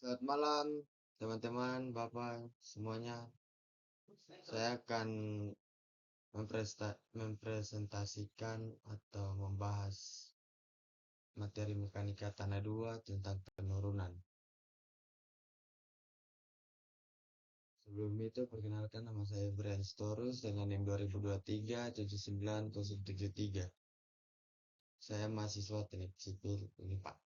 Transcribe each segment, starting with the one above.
Selamat malam, teman-teman, Bapak, semuanya. Saya akan mempresentasikan atau membahas materi mekanika tanah 2 tentang penurunan. Sebelum itu, perkenalkan nama saya Brian Storus dengan NIM 2023 7973. Saya mahasiswa Teknik Sipil Unipar.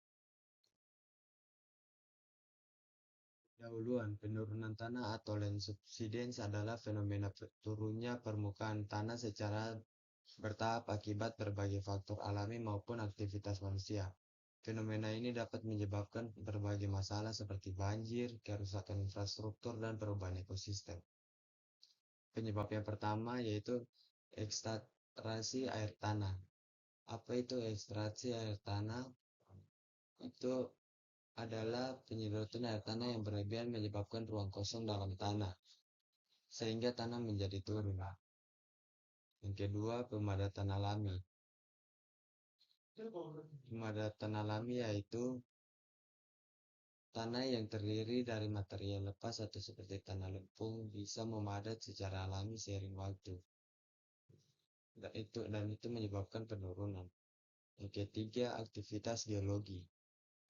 Dahuluan, penurunan tanah atau land subsidence adalah fenomena turunnya permukaan tanah secara bertahap akibat berbagai faktor alami maupun aktivitas manusia. Fenomena ini dapat menyebabkan berbagai masalah seperti banjir, kerusakan infrastruktur, dan perubahan ekosistem. Penyebab yang pertama yaitu ekstraksi air tanah. Apa itu ekstraksi air tanah? Itu adalah penyedotan air tanah yang berlebihan menyebabkan ruang kosong dalam tanah, sehingga tanah menjadi turun. Yang kedua, pemadatan alami. Pemadatan alami yaitu tanah yang terdiri dari material lepas atau seperti tanah lempung bisa memadat secara alami seiring waktu. Dan itu menyebabkan penurunan. Yang ketiga, aktivitas geologi.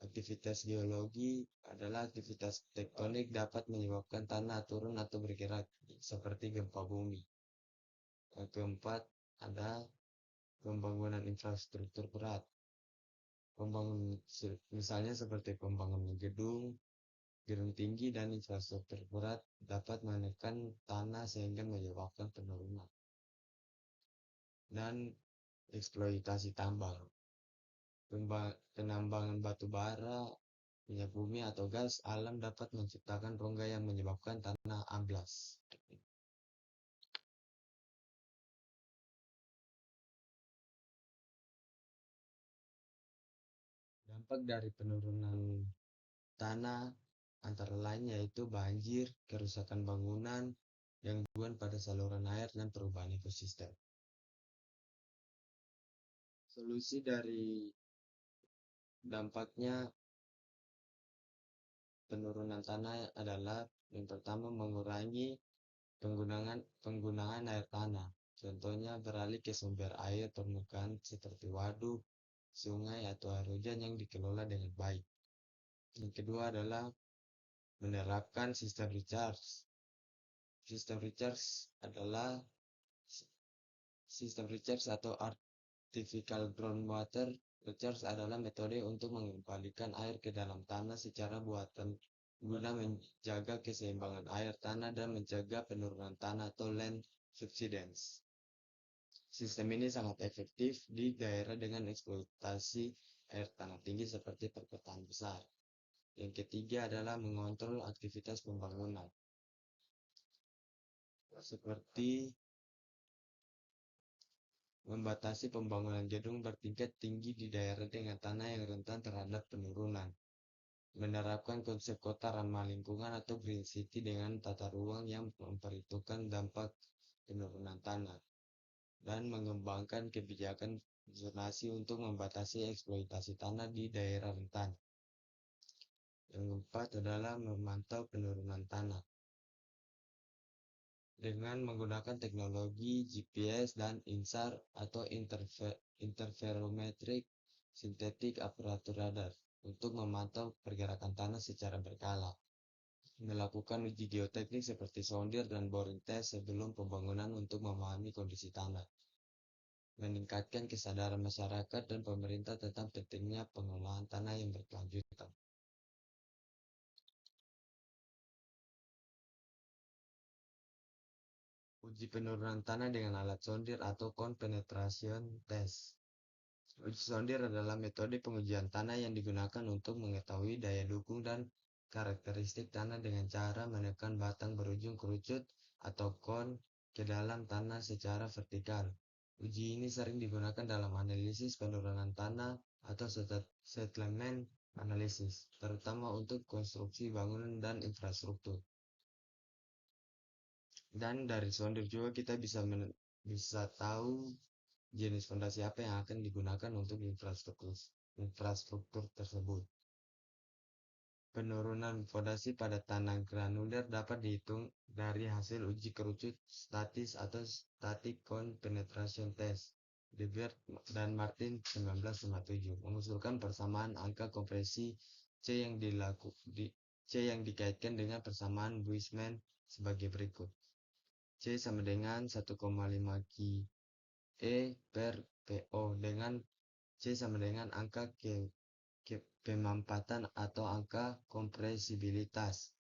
Aktivitas geologi adalah aktivitas tektonik dapat menyebabkan tanah turun atau bergerak seperti gempa bumi. Yang keempat, ada pembangunan infrastruktur berat. Misalnya seperti pembangunan gedung, gedung tinggi dan infrastruktur berat dapat menekan tanah sehingga menyebabkan penurunan. Dan eksploitasi tambang. Penambangan batu bara, minyak bumi atau gas alam dapat menciptakan rongga yang menyebabkan tanah amblas. Dampak dari penurunan tanah antara lain yaitu banjir, kerusakan bangunan, gangguan pada saluran air, dan perubahan ekosistem. Solusi dari dampaknya penurunan tanah adalah yang pertama mengurangi penggunaan air tanah. Contohnya beralih ke sumber air permukaan seperti waduk, sungai, atau air hujan yang dikelola dengan baik. Yang kedua adalah menerapkan sistem recharge. Sistem recharge adalah sistem recharge atau artificial groundwater recharge adalah metode untuk mengembalikan air ke dalam tanah secara buatan guna menjaga keseimbangan air tanah dan mencegah penurunan tanah atau land subsidence. Sistem ini sangat efektif di daerah dengan eksploitasi air tanah tinggi seperti perkotaan besar. Yang ketiga adalah mengontrol aktivitas pembangunan. Seperti membatasi pembangunan gedung bertingkat tinggi di daerah dengan tanah yang rentan terhadap penurunan. Menerapkan konsep kota ramah lingkungan atau green city dengan tata ruang yang memperhitungkan dampak penurunan tanah. Dan mengembangkan kebijakan zonasi untuk membatasi eksploitasi tanah di daerah rentan. Yang keempat adalah memantau penurunan tanah dengan menggunakan teknologi GPS dan INSAR atau interferometric synthetic aparatur radar untuk memantau pergerakan tanah secara berkala. Melakukan uji geoteknik seperti sondir dan boring test sebelum pembangunan untuk memahami kondisi tanah. Meningkatkan kesadaran masyarakat dan pemerintah tentang pentingnya pengelolaan tanah yang berkelanjutan. Uji penurunan tanah dengan alat sondir atau cone penetration test. Uji sondir adalah metode pengujian tanah yang digunakan untuk mengetahui daya dukung dan karakteristik tanah dengan cara menekan batang berujung kerucut atau cone ke dalam tanah secara vertikal. Uji ini sering digunakan dalam analisis penurunan tanah atau settlement analisis, terutama untuk konstruksi bangunan dan infrastruktur. Dan dari sondir juga kita bisa tahu jenis fondasi apa yang akan digunakan untuk infrastruktur tersebut. Penurunan fondasi pada tanah granuler dapat dihitung dari hasil uji kerucut statis atau static cone penetration test. De Beert dan Martin 1957 mengusulkan persamaan angka kompresi C yang dikaitkan dengan persamaan Buisman sebagai berikut. C sama dengan 1,5 G E per PO dengan C sama dengan angka pemampatan atau angka kompresibilitas.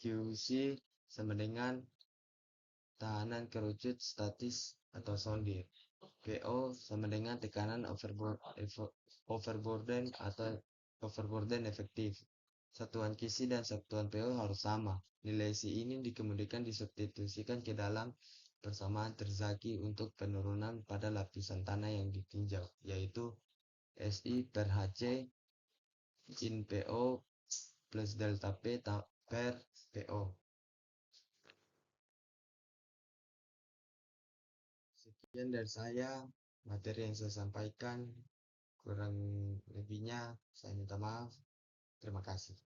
QC sama dengan tahanan kerucut statis atau sondir. PO sama dengan tekanan overburden atau overburden efektif. Satuan QC dan satuan PO harus sama. Nilai C ini dikemudikan disubstitusikan ke dalam persamaan Terzaghi untuk penurunan pada lapisan tanah yang ditinjau, yaitu SI per HC in PO plus delta P per PO. Sekian dari saya, materi yang saya sampaikan. Kurang lebihnya saya minta maaf. Terima kasih.